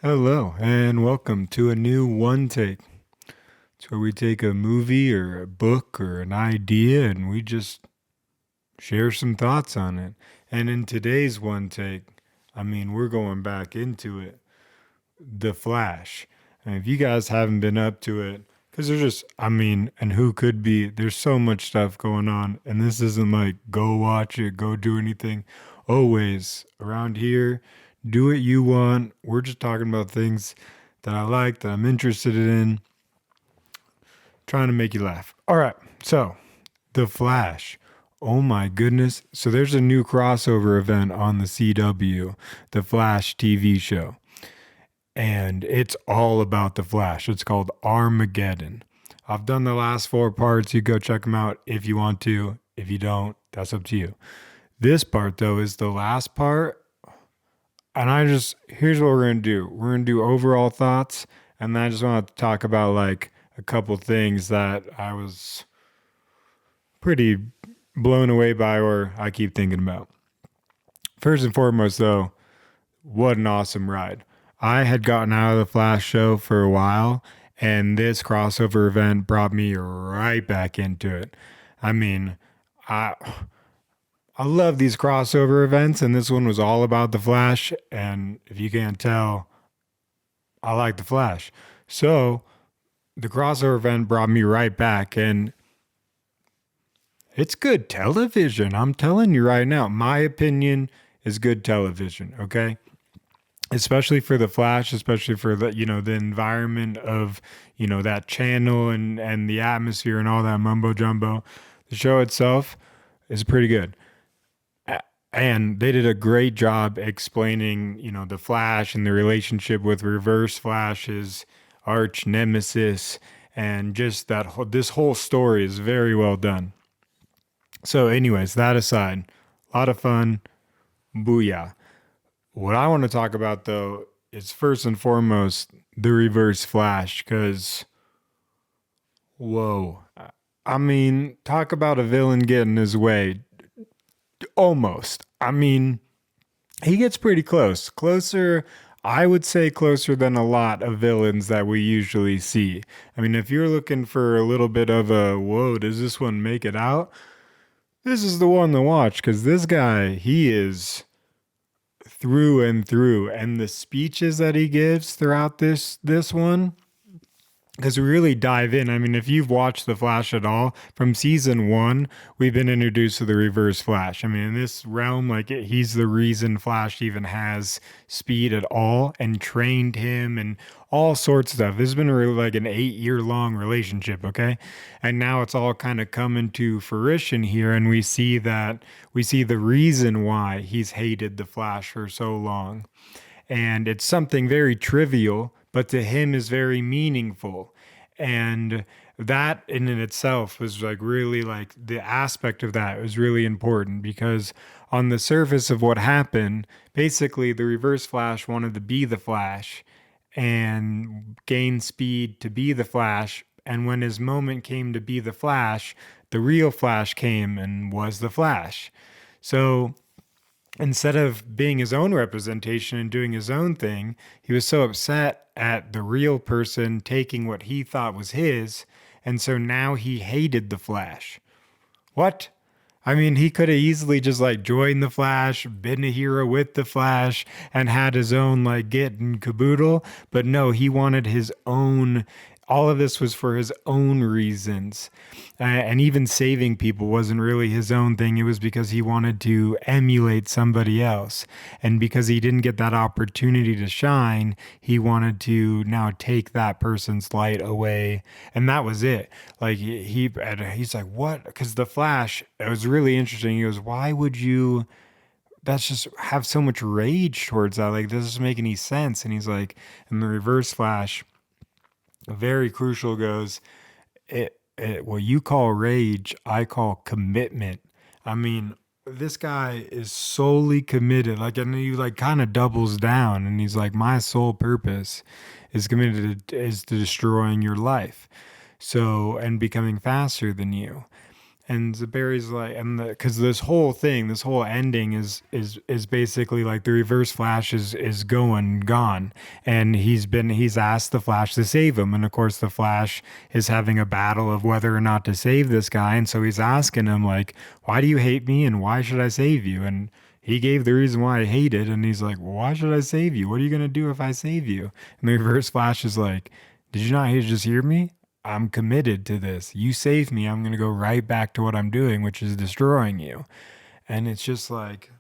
Hello, and welcome to a new OneTake. It's where we take a movie or a book or an idea and we just share some thoughts on it. And in today's OneTake, we're going back into it. The Flash. And if you guys haven't been up to it, because there's just, and who could be, there's so much stuff going on. And this isn't like go watch it, go do anything. Always around here, do what you want. We're just talking about things that I like, that I'm interested in, trying to make you laugh. All right, so The Flash. Oh my goodness. So there's a new crossover event on the CW, the Flash TV show. And it's all about the Flash. It's called Armageddon. I've done the last 4 parts. You go check them out if you want to. If you don't, that's up to you. This part, though, is the last part. And here's what we're going to do. We're going to do overall thoughts. And then I just want to talk about like a couple things that I was pretty blown away by or I keep thinking about. First and foremost, though, what an awesome ride. I had gotten out of the Flash show for a while, and this crossover event brought me right back into it. I mean, I I love these crossover events, and this one was all about the Flash. And if you can't tell, I like the Flash. So the crossover event brought me right back, and it's good television. I'm telling you right now, my opinion is good television. Okay, especially for the Flash, especially for the environment of that channel and the atmosphere and all that mumbo jumbo. The show itself is pretty good. And they did a great job explaining, the Flash and the relationship with Reverse Flash's arch nemesis, and just this whole story is very well done. So, anyways, that aside, a lot of fun, booyah. What I want to talk about though is first and foremost the Reverse Flash, because whoa, talk about a villain getting his way. Almost. He gets pretty close. Closer, I would say closer than a lot of villains that we usually see. If you're looking for a little bit of a, whoa, does this one make it out? This is the one to watch because this guy, he is through and through. And the speeches that he gives throughout this one, because we really dive in. If you've watched The Flash at all, from season 1, we've been introduced to the Reverse Flash. In this realm, he's the reason Flash even has speed at all, and trained him and all sorts of stuff. This has been really like an 8-year-long relationship, okay? And now it's all kind of coming to fruition here, and we see the reason why he's hated the Flash for so long. And it's something very trivial, but to him is very meaningful. And that in and itself was really like the aspect of that was really important, because on the surface of what happened, basically the Reverse Flash wanted to be the Flash and gain speed to be the Flash. And when his moment came to be the Flash, the real Flash came and was the Flash. So instead of being his own representation and doing his own thing, he was so upset at the real person taking what he thought was his, and so now he hated the Flash. What? He could have easily just joined the Flash, been a hero with the Flash, and had his own get and caboodle, but no, he wanted his own. All of this was for his own reasons. And even saving people wasn't really his own thing. It was because he wanted to emulate somebody else. And because he didn't get that opportunity to shine, he wanted to now take that person's light away. And that was it. He's like, what? Because the Flash, it was really interesting. He goes, why would you that's just have so much rage towards that? Does this make any sense? And he's like, in the Reverse Flash, very crucial, goes, what you call rage, I call commitment. This guy is solely committed. And he kind of doubles down, and he's like, my sole purpose is is to destroying your life. So, and becoming faster than you. And Barry's like, and because this whole thing, this whole ending is basically like the Reverse Flash is gone, and he's asked the Flash to save him, and of course the Flash is having a battle of whether or not to save this guy, and so he's asking him like, why do you hate me, and why should I save you? And he gave the reason why I hate it, and he's like, well, why should I save you? What are you gonna do if I save you? And the Reverse Flash is like, did you not just hear me? I'm committed to this. You save me, I'm going to go right back to what I'm doing, which is destroying you. And it's just like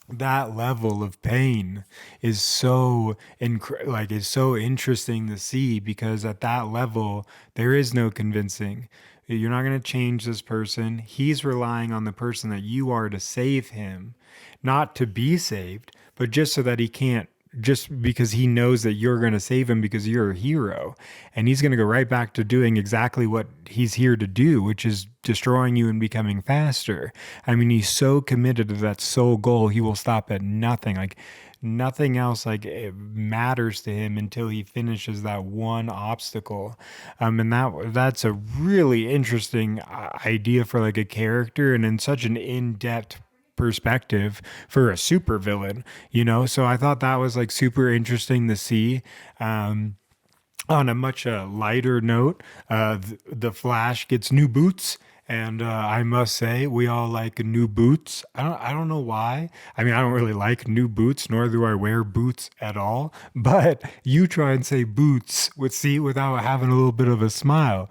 that level of pain is so is so interesting to see, because at that level there is no convincing. You're not going to change this person. He's relying on the person that you are to save him, not to be saved, but just so that he can't, just because he knows that you're going to save him because you're a hero. And he's going to go right back to doing exactly what he's here to do, which is destroying you and becoming faster. I mean, he's so committed to that sole goal, he will stop at nothing. Like, nothing else like it matters to him until he finishes that one obstacle. And that's a really interesting idea for like a character, and in such an in-depth perspective for a supervillain. So I thought that was like super interesting to see. On a much lighter note, the Flash gets new boots, and I must say we all like new boots. I don't know why. I mean, I don't really like new boots, nor do I wear boots at all. But you try and say boots without having a little bit of a smile,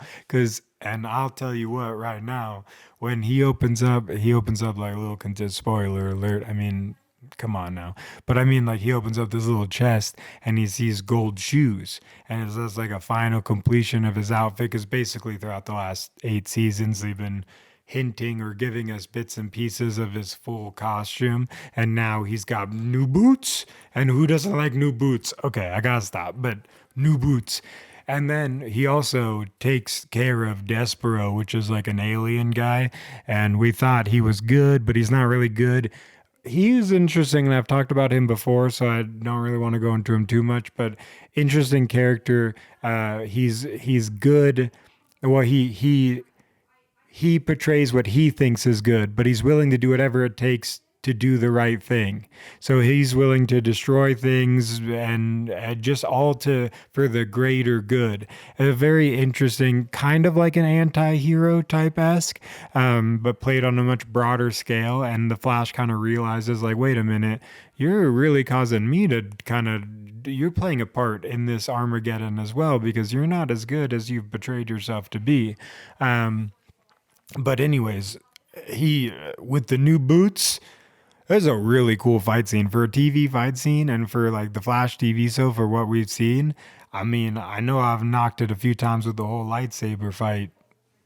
and I'll tell you what, right now, when he opens up like a little spoiler alert. I mean, come on now. But I mean, like, he opens up this little chest and he sees gold shoes, and it's just like a final completion of his outfit. Because basically, throughout the last 8 seasons, they've been hinting or giving us bits and pieces of his full costume, and now he's got new boots. And who doesn't like new boots? Okay, I gotta stop. But new boots. And then he also takes care of Despero, which is like an alien guy. And we thought he was good, but he's not really good. He's interesting, and I've talked about him before, so I don't really want to go into him too much. But interesting character. He's good. Well, he portrays what he thinks is good, but he's willing to do whatever it takes to do the right thing. So he's willing to destroy things, and just all for the greater good. A very interesting, kind of like an anti-hero type-esque, but played on a much broader scale. And the Flash kind of realizes, like, wait a minute, you're really causing me to you're playing a part in this Armageddon as well, because you're not as good as you've betrayed yourself to be. But anyways, he with the new boots, there's a really cool fight scene for a TV fight scene, and for like the Flash TV show, for what we've seen. I mean, I know I've knocked it a few times with the whole lightsaber fight,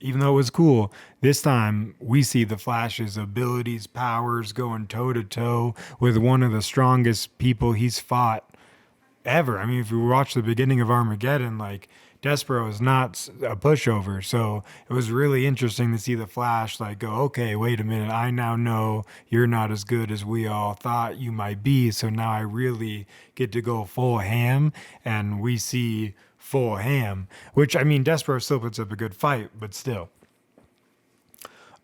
even though it was cool. This time we see the Flash's abilities, powers going toe to toe with one of the strongest people he's fought ever. I mean, if you watch the beginning of Armageddon, like, Despero is not a pushover. So it was really interesting to see the Flash like go, okay, wait a minute, I now know you're not as good as we all thought you might be. So now I really get to go full ham, and we see full ham, which, I mean, Despero still puts up a good fight, but still.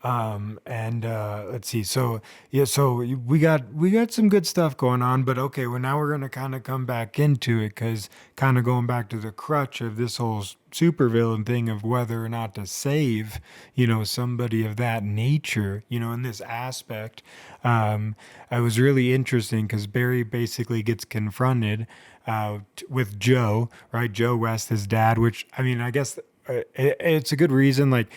And let's see. So yeah, so we got some good stuff going on, but okay, well, now we're gonna kind of come back into it, because kind of going back to the crutch of this whole supervillain thing of whether or not to save, somebody of that nature, in this aspect. It was really interesting because Barry basically gets confronted with Joe, right? Joe West, his dad, which, I mean, I guess it's a good reason, like,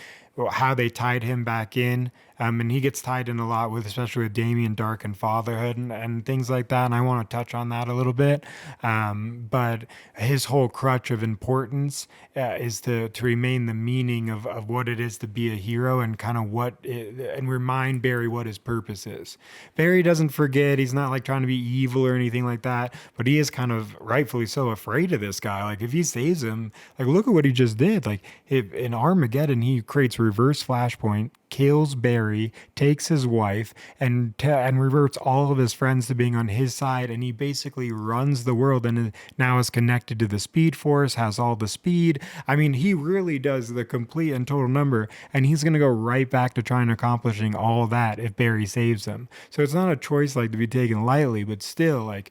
how they tied him back in. And he gets tied in a lot with, especially with Damien Dark and fatherhood and things like that. And I want to touch on that a little bit. But his whole crutch of importance is to remain the meaning of what it is to be a hero, and kind of and remind Barry what his purpose is. Barry doesn't forget. He's not like trying to be evil or anything like that, but he is kind of rightfully so afraid of this guy. Like, if he saves him, like, look at what he just did. Like, in Armageddon, he creates reverse Flashpoint, kills Barry, takes his wife, and reverts all of his friends to being on his side, and he basically runs the world and now is connected to the Speed Force, has all the speed. I mean, he really does the complete and total number, and he's gonna go right back to trying to accomplishing all that if Barry saves him. So it's not a choice like to be taken lightly, but still, like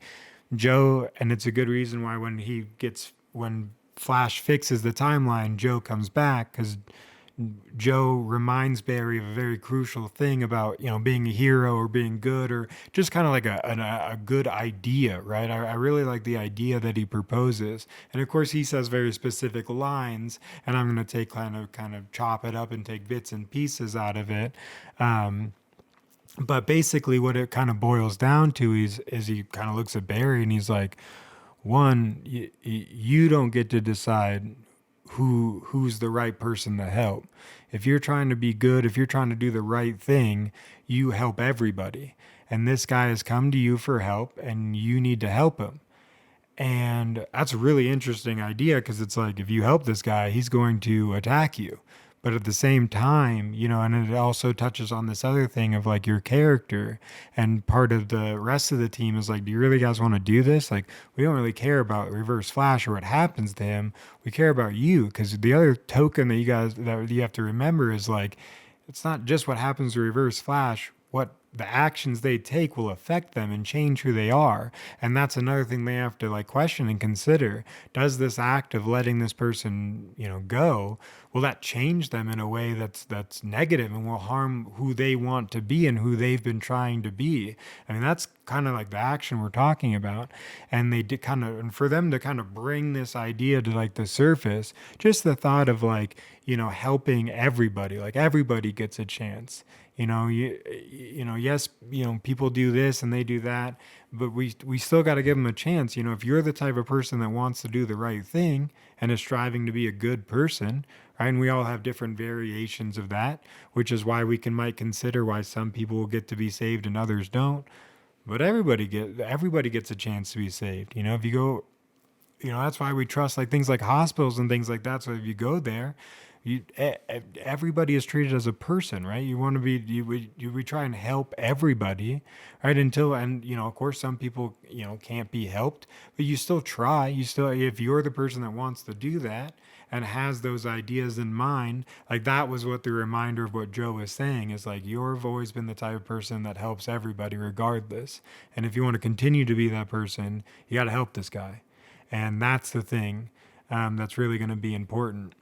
Joe, and it's a good reason why when Flash fixes the timeline, Joe comes back because Joe reminds Barry of a very crucial thing about, being a hero or being good or just kind of like a good idea, right? I really like the idea that he proposes. And of course, he says very specific lines, and I'm going to take kind of chop it up and take bits and pieces out of it. But basically, what it kind of boils down to is he kind of looks at Barry and he's like, one, you don't get to decide who's the right person to help. If you're trying to be good, if you're trying to do the right thing, you help everybody. And this guy has come to you for help, and you need to help him. And that's a really interesting idea because it's like if you help this guy, he's going to attack you. But at the same time, and it also touches on this other thing of like your character. And part of the rest of the team is like, do you really guys want to do this? Like, we don't really care about Reverse Flash or what happens to him. We care about you, because the other token that you have to remember is like, it's not just what happens to Reverse Flash. What the actions they take will affect them and change who they are. And that's another thing they have to like question and consider. Does this act of letting this person, go, will that change them in a way that's negative and will harm who they want to be and who they've been trying to be? I mean, that's kind of like the action we're talking about. And they did and for them to kind of bring this idea to like the surface, just the thought of like, helping everybody, like everybody gets a chance. Yes, people do this and they do that, but we still got to give them a chance. If you're the type of person that wants to do the right thing and is striving to be a good person, right? And we all have different variations of that, which is why we might consider why some people will get to be saved and others don't. But everybody gets a chance to be saved. If you go, that's why we trust like things like hospitals and things like that. So if you go there, everybody is treated as a person, right? You want to be, we try and help everybody, right? Of course, some people, can't be helped, but you still try. If you're the person that wants to do that and has those ideas in mind, like that was what the reminder of what Joe was saying is like, you've always been the type of person that helps everybody regardless. And if you want to continue to be that person, you got to help this guy. And that's the thing that's really going to be important.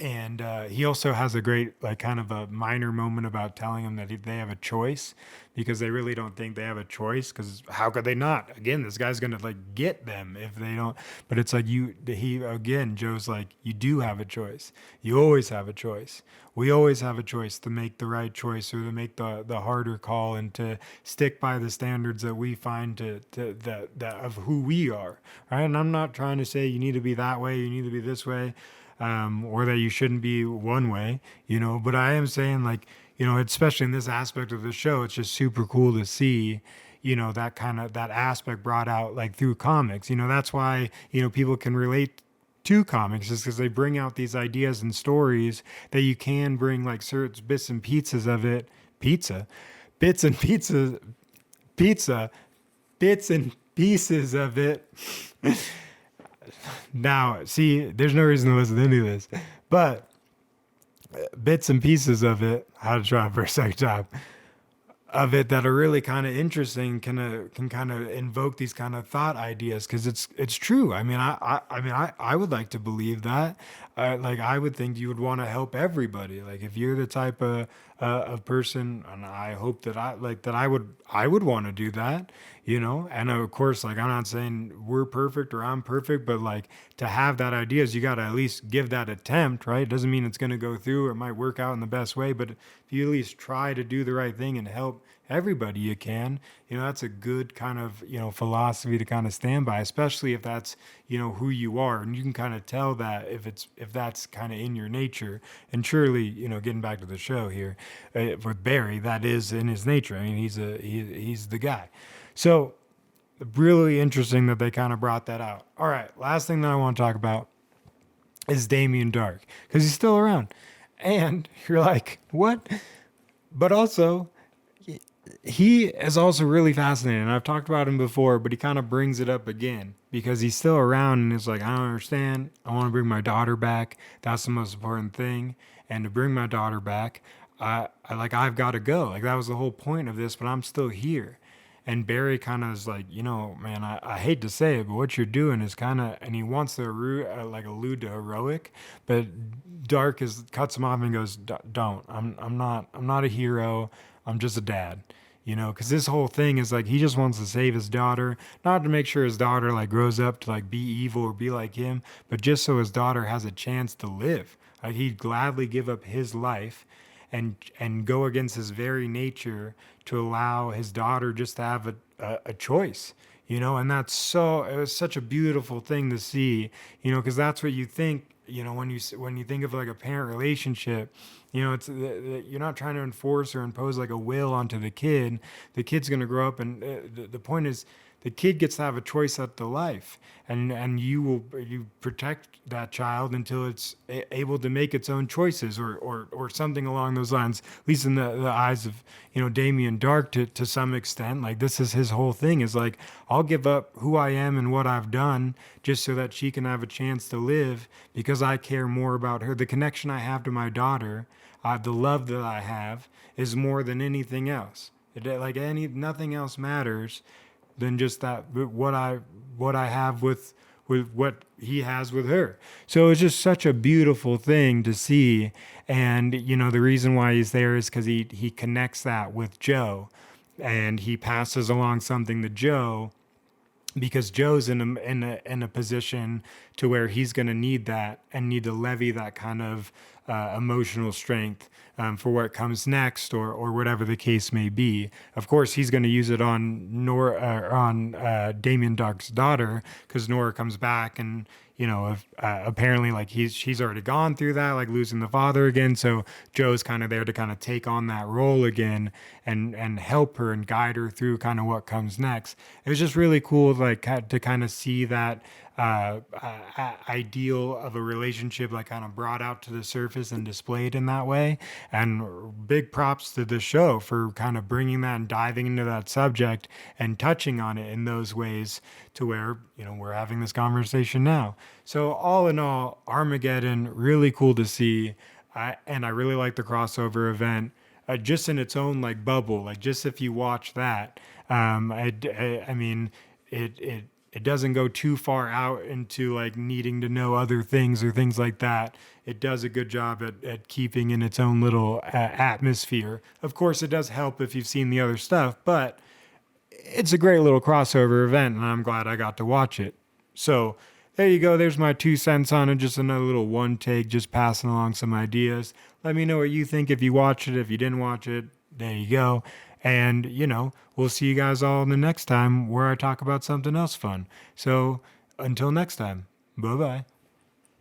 And he also has a great, like, kind of a minor moment about telling them that they have a choice, because they really don't think they have a choice. Because how could they not? Again, this guy's gonna like get them if they don't. But it's like Joe's like, you do have a choice. You always have a choice. We always have a choice to make the right choice or to make the harder call and to stick by the standards that we find that of who we are, right? And I'm not trying to say you need to be that way, you need to be this way. Or that you shouldn't be one way, but I am saying like, especially in this aspect of the show, it's just super cool to see, that aspect brought out like through comics. That's why, people can relate to comics, is because they bring out these ideas and stories that you can bring like certain bits and pieces of it, bits and pieces of it. Now, see, there's no reason to listen to any of this, but bits and pieces of it, how to try for a second time, of it that are really kind of interesting, can kind of invoke these kind of thought ideas, because it's true. I mean, I would like to believe that. Like, I would think you would want to help everybody. Like, if you're the type of person, and I hope that I would want to do that, And of course, like, I'm not saying we're perfect or I'm perfect, but like, to have that idea is you got to at least give that attempt, right? It doesn't mean it's going to go through or it might work out in the best way, but if you at least try to do the right thing and help everybody you can, that's a good kind of, philosophy to kind of stand by, especially if that's, who you are. And you can kind of tell that if that's kind of in your nature. And surely, getting back to the show here, with Barry, that is in his nature. I mean, he's the guy. So really interesting that they kind of brought that out. All right, last thing that I want to talk about is Damien Dark, because he's still around. And you're like, what? But also, he is also really fascinating. And I've talked about him before, but he kind of brings it up again because he's still around and it's like, I don't understand. I want to bring my daughter back. That's the most important thing. And to bring my daughter back, I've got to go. Like that was the whole point of this, but I'm still here. And Barry kind of is like, man, I hate to say it, but what you're doing is kind of, and he wants to allude to heroic, but Dark cuts him off and goes, Don't. I'm not a hero. I'm just a dad." Because this whole thing is like he just wants to save his daughter, not to make sure his daughter like grows up to like be evil or be like him, but just so his daughter has a chance to live. Like he'd gladly give up his life and go against his very nature to allow his daughter just to have a choice. And it was such a beautiful thing to see, because that's what you think, when you think of like a parent relationship, it's you're not trying to enforce or impose like a will onto the kid. The kid's going to grow up, and the point is the kid gets to have a choice at the life, and you protect that child until it's able to make its own choices, or something along those lines, at least in the eyes of Damien Dark to some extent. Like this is his whole thing, is like, I'll give up who I am and what I've done just so that she can have a chance to live, because I care more about her. The connection I have to my daughter, the love that I have, is more than anything else. Nothing else matters than just that, what I have with what he has with her. So it's just such a beautiful thing to see. And the reason why he's there is because he connects that with Joe, and he passes along something to Joe, because Joe's in a position to where he's going to need that and need to levy that kind of emotional strength for what comes next, or whatever the case may be. Of course, he's going to use it on Damien Dark's daughter, because Nora comes back and apparently like she's already gone through that, like losing the father again. So Joe's kind of there to kind of take on that role again and help her and guide her through kind of what comes next. It was just really cool, like to kind of see that ideal of a relationship like kind of brought out to the surface and displayed in that way. And big props to the show for kind of bringing that and diving into that subject and touching on it in those ways, to where we're having this conversation now. So all in all, Armageddon, really cool to see. And I really like the crossover event, just in its own like bubble. Like just if you watch that, I mean, it doesn't go too far out into like needing to know other things or things like that. It does a good job at keeping in its own little atmosphere. Of course, it does help if you've seen the other stuff, but it's a great little crossover event, and I'm glad I got to watch it. So there you go. There's my 2 cents on it. Just another little one take, just passing along some ideas. Let me know what you think if you watched it. If you didn't watch it, there you go. And, we'll see you guys all the next time where I talk about something else fun. So until next time, bye-bye.